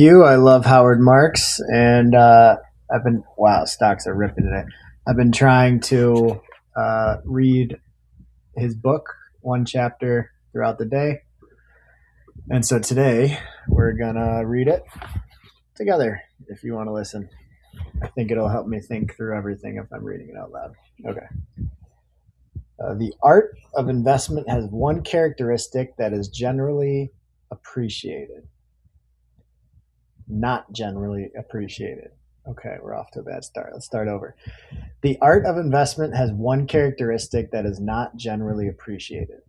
I love Howard Marks, and I've been wow, stocks are ripping today. I've been trying to read his book one chapter throughout the day, and so today we're gonna read it together. If you want to listen, I think it'll help me think through everything if I'm reading it out loud. Okay. The art of investment has one characteristic that is generally appreciated, not generally appreciated. Okay, we're off to a bad start. Let's start over. The art of investment has one characteristic that is not generally appreciated.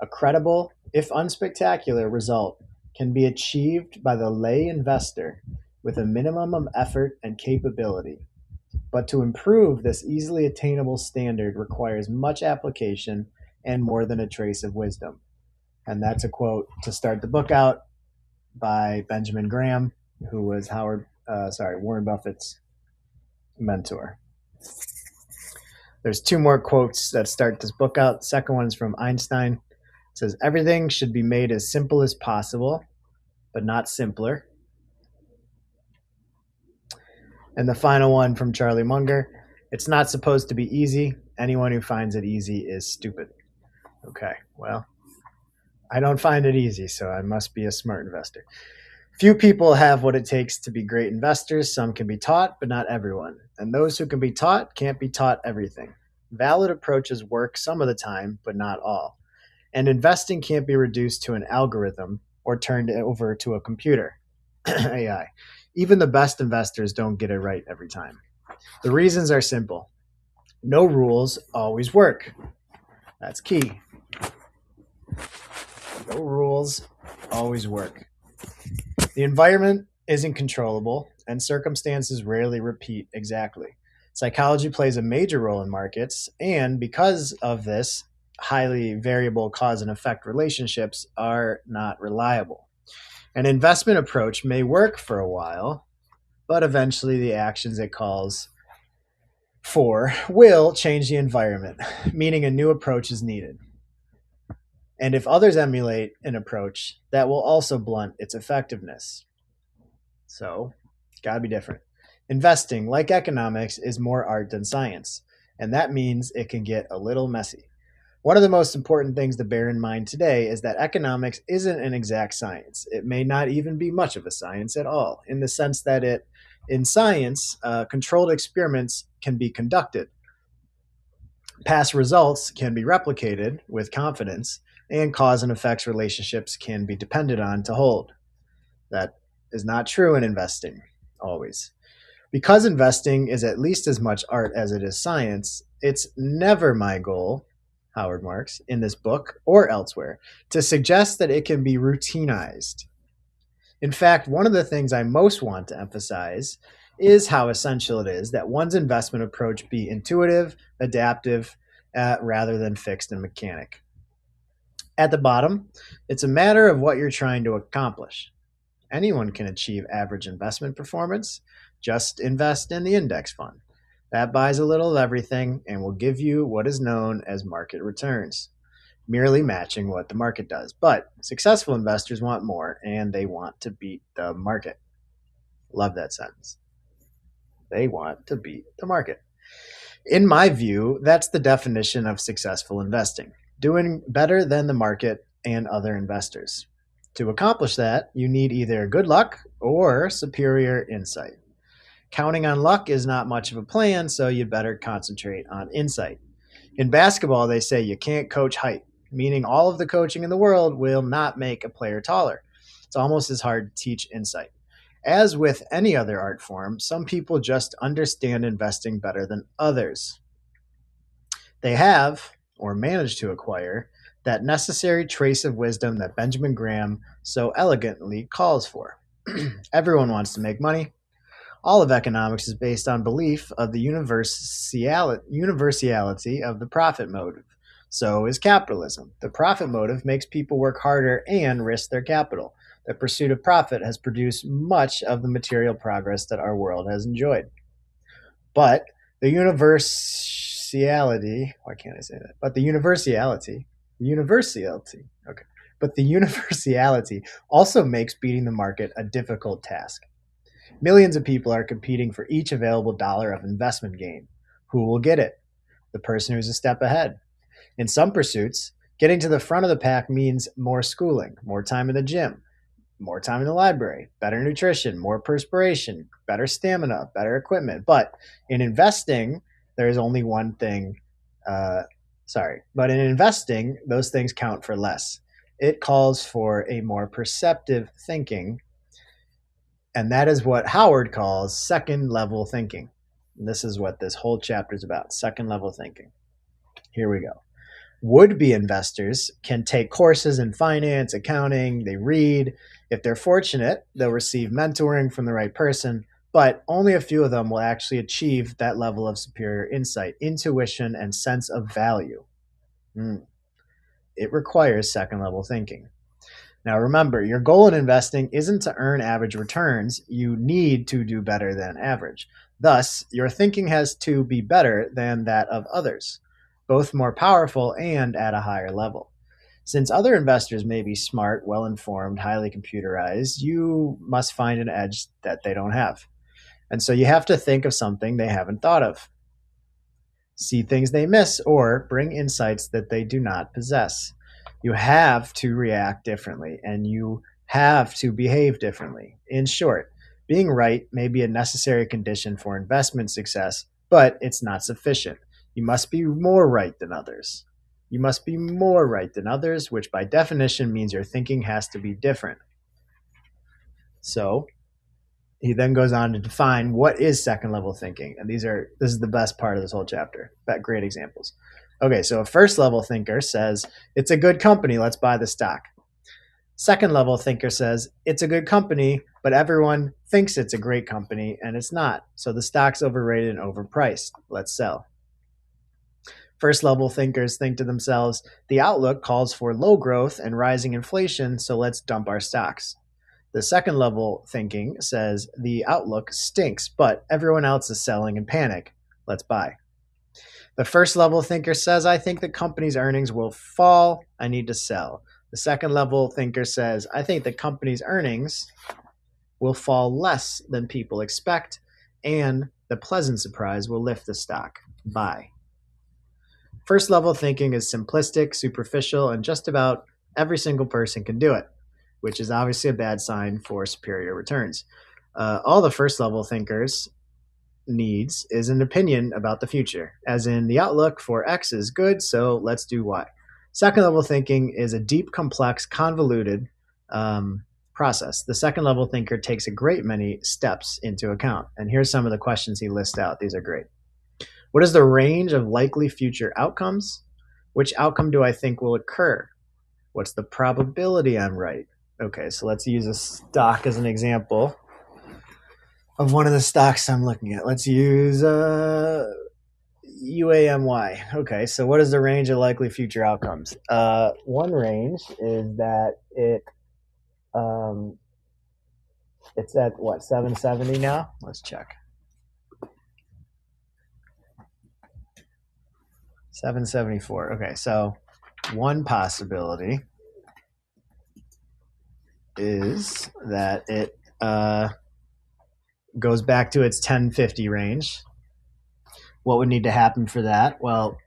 A credible, if unspectacular, result can be achieved by the lay investor with a minimum of effort and capability. But to improve this easily attainable standard requires much application and more than a trace of wisdom. And that's a quote to start the book out by Benjamin Graham, who was Warren Buffett's mentor. There's two more quotes that start this book out. The second one's from Einstein. It says, everything should be made as simple as possible, but not simpler. And the final one from Charlie Munger, it's not supposed to be easy. Anyone who finds it easy is stupid. Okay, well, I don't find it easy, so I must be a smart investor. Few people have what it takes to be great investors. Some can be taught, but not everyone. And those who can be taught can't be taught everything. Valid approaches work some of the time, but not all. And investing can't be reduced to an algorithm or turned over to a computer, AI. Even the best investors don't get it right every time. The reasons are simple. No rules always work. That's key. No rules always work. The environment isn't controllable, and circumstances rarely repeat exactly. Psychology plays a major role in markets, and because of this, highly variable cause and effect relationships are not reliable. An investment approach may work for a while, but eventually the actions it calls for will change the environment, meaning a new approach is needed. And if others emulate an approach, that will also blunt its effectiveness. So, gotta be different. Investing, like economics, is more art than science, and that means it can get a little messy. One of the most important things to bear in mind today is that economics isn't an exact science. It may not even be much of a science at all, in the sense that in science, controlled experiments can be conducted. Past results can be replicated with confidence, and cause and effects relationships can be depended on to hold. That is not true in investing, always. Because investing is at least as much art as it is science, it's never my goal, Howard Marks, in this book or elsewhere, to suggest that it can be routinized. In fact, one of the things I most want to emphasize is how essential it is that one's investment approach be intuitive, adaptive, rather than fixed and mechanic. At the bottom, it's a matter of what you're trying to accomplish. Anyone can achieve average investment performance. Just invest in the index fund. That buys a little of everything and will give you what is known as market returns, merely matching what the market does. But successful investors want more, and they want to beat the market. Love that sentence. They want to beat the market. In my view, that's the definition of successful investing, doing better than the market and other investors. To accomplish that, you need either good luck or superior insight. Counting on luck is not much of a plan, so you'd better concentrate on insight. In basketball, they say you can't coach height, meaning all of the coaching in the world will not make a player taller. It's almost as hard to teach insight. As with any other art form, some people just understand investing better than others. They have, or manage to acquire, that necessary trace of wisdom that Benjamin Graham so elegantly calls for. Everyone wants to make money. All of economics is based on belief of the universality of the profit motive. So is capitalism. The profit motive makes people work harder and risk their capital. The pursuit of profit has produced much of the material progress that our world has enjoyed. But the universality, why can't I say that? But the universality, okay. but the universality also makes beating the market a difficult task. Millions of people are competing for each available dollar of investment gain. Who will get it? The person who's a step ahead. In some pursuits, getting to the front of the pack means more schooling, more time in the gym, more time in the library, better nutrition, more perspiration, better stamina, better equipment. But in investing, there is only one thing. But in investing, those things count for less. It calls for a more perceptive thinking, and that is what Howard calls second level thinking. And this is what this whole chapter is about, second level thinking. Here we go. Would-be investors can take courses in finance, accounting, they read. If they're fortunate, they'll receive mentoring from the right person, but only a few of them will actually achieve that level of superior insight, intuition, and sense of value. It requires second level thinking. Now remember, your goal in investing isn't to earn average returns. You need to do better than average. Thus, your thinking has to be better than that of others, both more powerful and at a higher level. Since other investors may be smart, well-informed, highly computerized, you must find an edge that they don't have. And so you have to think of something they haven't thought of, see things they miss, or bring insights that they do not possess. You have to react differently, and you have to behave differently. In short, being right may be a necessary condition for investment success, but it's not sufficient. You must be more right than others. You must be more right than others, which by definition means your thinking has to be different. So he then goes on to define what is second level thinking. And this is the best part of this whole chapter. Great examples. Okay, so a first level thinker says, it's a good company, let's buy the stock. Second level thinker says, it's a good company, but everyone thinks it's a great company and it's not. So the stock's overrated and overpriced. Let's sell. First level thinkers think to themselves, the outlook calls for low growth and rising inflation, so let's dump our stocks. The second level thinking says the outlook stinks, but everyone else is selling in panic. Let's buy. The first level thinker says, I think the company's earnings will fall. I need to sell. The second level thinker says, I think the company's earnings will fall less than people expect, and the pleasant surprise will lift the stock. Buy. First level thinking is simplistic, superficial, and just about every single person can do it, which is obviously a bad sign for superior returns. All the first level thinkers needs is an opinion about the future, as in the outlook for X is good, so let's do Y. Second level thinking is a deep, complex, convoluted process. The second level thinker takes a great many steps into account. And here's some of the questions he lists out. These are great. What is the range of likely future outcomes? Which outcome do I think will occur? What's the probability I'm right? Okay, so let's use a stock as an example of one of the stocks I'm looking at. Let's use UAMY. Okay, so what is the range of likely future outcomes? One range is that it's at what, 770 now? Let's check. 774. Okay, so one possibility is that it goes back to its 1050 range. What would need to happen for that? Well,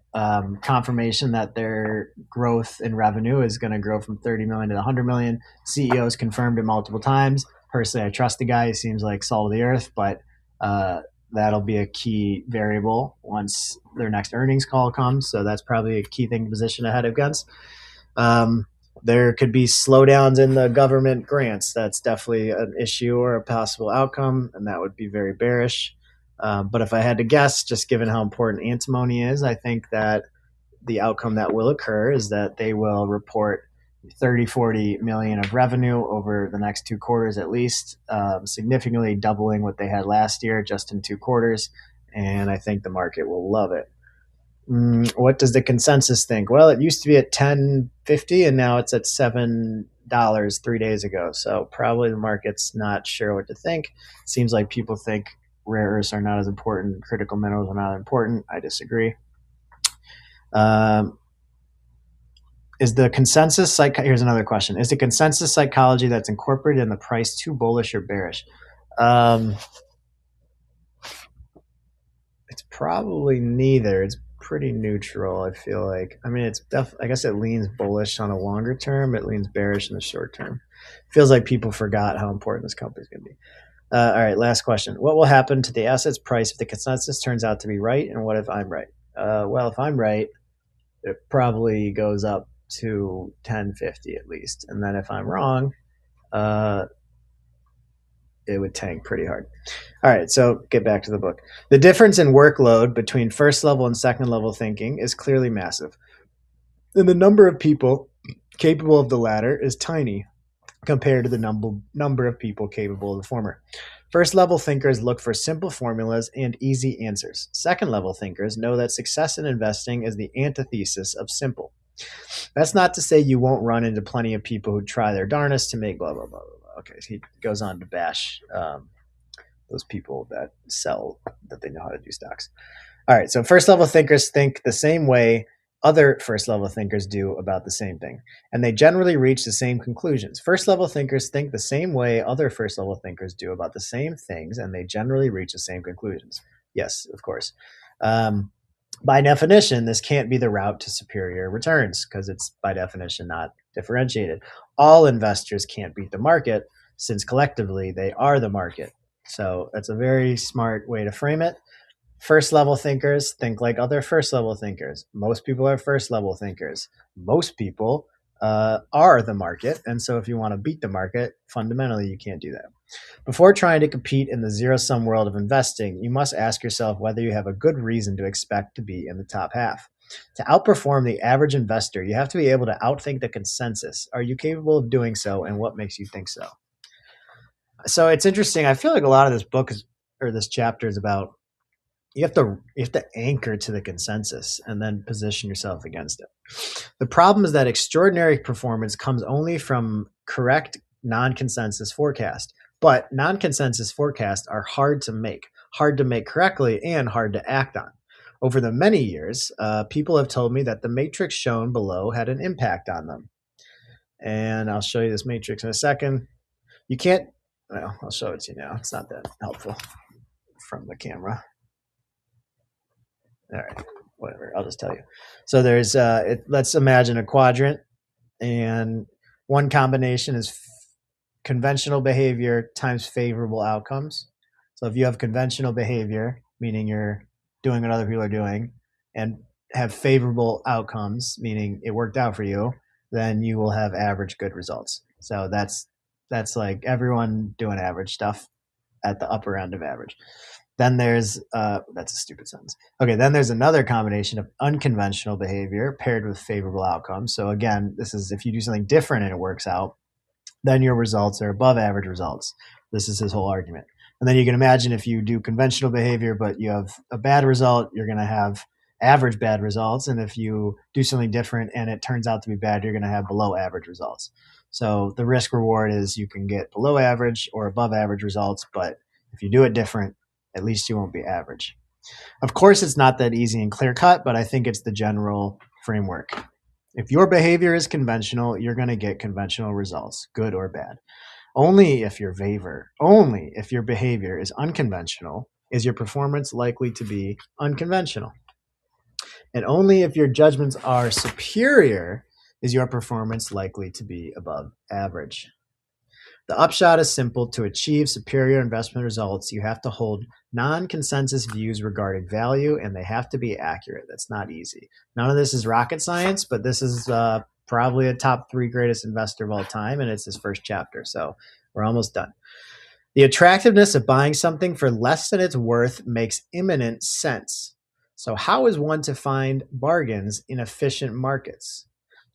confirmation that their growth in revenue is going to grow from 30 million to 100 million. CEO's confirmed it multiple times. Personally, I trust the guy. He seems like salt of the earth, but that'll be a key variable once their next earnings call comes. So that's probably a key thing to position ahead against. There could be slowdowns in the government grants. That's definitely an issue or a possible outcome, and that would be very bearish. But if I had to guess, just given how important antimony is, I think that the outcome that will occur is that they will report 30-40 million of revenue over the next 2 quarters at least, significantly doubling what they had last year just in 2 quarters, and I think the market will love it. What does the consensus think? Well, it used to be at 10.50 and now it's at $7 3 days ago. So probably the market's not sure what to think. Seems like people think rare earths are not as important, critical minerals are not important. I disagree. Is the consensus here's another question. Is the consensus psychology that's incorporated in the price too bullish or bearish? It's probably neither. It's pretty neutral, I feel like. I mean, I guess it leans bullish on a longer term. It leans bearish in the short term. Feels like people forgot how important this company's going to be. All right, last question. What will happen to the asset's price if the consensus turns out to be right? And what if I'm right? Well, if I'm right, it probably goes up to 1050 at least. And then if I'm wrong, it would tank pretty hard. All right, so get back to the book. The difference in workload between first level and second level thinking is clearly massive. And the number of people capable of the latter is tiny compared to the number of people capable of the former. First level thinkers look for simple formulas and easy answers. Second level thinkers know that success in investing is the antithesis of simple. That's not to say you won't run into plenty of people who try their darnest to make blah, blah, blah, blah, blah. Okay, so he goes on to bash those people that sell that they know how to do stocks. All right, so first level thinkers think the same way other first level thinkers do about the same thing, and they generally reach the same conclusions. First level thinkers think the same way other first level thinkers do about the same things, and they generally reach the same conclusions. Yes, of course. By definition, this can't be the route to superior returns because it's by definition not differentiated. All investors can't beat the market since collectively they are the market. So that's a very smart way to frame it. First level thinkers think like other first level thinkers. Most people are first level thinkers. Most people are the market. And so if you want to beat the market, fundamentally, you can't do that. Before trying to compete in the zero-sum world of investing, you must ask yourself whether you have a good reason to expect to be in the top half. To outperform the average investor, you have to be able to outthink the consensus. Are you capable of doing so, and what makes you think so? So it's interesting. I feel like a lot of this book or this chapter is about you have to anchor to the consensus and then position yourself against it. The problem is that extraordinary performance comes only from correct non-consensus forecast. But non-consensus forecasts are hard to make correctly and hard to act on. Over the many years, people have told me that the matrix shown below had an impact on them. And I'll show you this matrix in a second. You can't, well, I'll show it to you now. It's not that helpful from the camera. All right, whatever, I'll just tell you. So there's, let's imagine a quadrant, and one combination is conventional behavior times favorable outcomes. So if you have conventional behavior, meaning you're doing what other people are doing, and have favorable outcomes, meaning it worked out for you, then you will have average good results. So that's like everyone doing average stuff at the upper end of average. Then there's that's a stupid sentence. Okay, then there's another combination of unconventional behavior paired with favorable outcomes. So again, this is if you do something different and it works out, then your results are above average results. This is his whole argument. And then you can imagine if you do conventional behavior, but you have a bad result, you're going to have average bad results. And if you do something different and it turns out to be bad, you're going to have below average results. So the risk reward is you can get below average or above average results, but if you do it different, at least you won't be average. Of course, it's not that easy and clear cut, but I think it's the general framework. If your behavior is conventional, you're going to get conventional results, good or bad. Only if your behavior is unconventional is your performance likely to be unconventional. And only if your judgments are superior is your performance likely to be above average. The upshot is simple. To achieve superior investment results, you have to hold non-consensus views regarding value, and they have to be accurate. That's not easy. None of this is rocket science, but this is probably a top 3 greatest investor of all time, and it's his first chapter, so we're almost done. The attractiveness of buying something for less than its worth makes imminent sense. So how is one to find bargains in efficient markets?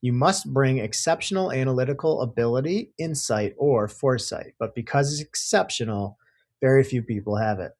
You must bring exceptional analytical ability, insight, or foresight. But because it's exceptional, very few people have it.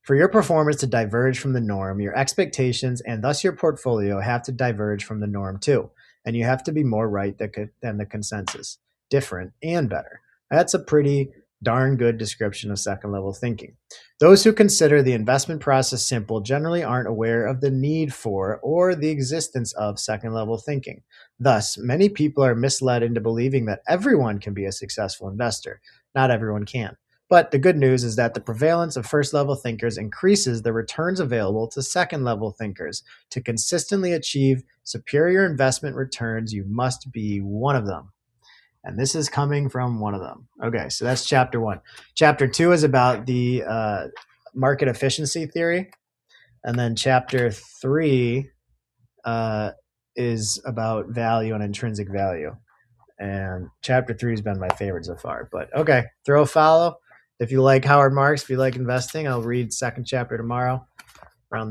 For your performance to diverge from the norm, your expectations and thus your portfolio have to diverge from the norm too. And you have to be more right than the consensus, different and better. That's a pretty Darn good description of second level thinking. Those who consider the investment process simple generally aren't aware of the need for or the existence of second level thinking. Thus, many people are misled into believing that everyone can be a successful investor. Not everyone can. But the good news is that the prevalence of first level thinkers increases the returns available to second level thinkers. To consistently achieve superior investment returns, you must be one of them. And this is coming from one of them. Okay, so that's chapter 1. Chapter 2 is about the market efficiency theory. And then chapter 3 is about value and intrinsic value. And chapter 3 has been my favorite so far. But okay, throw a follow. If you like Howard Marks, if you like investing, I'll read second chapter tomorrow.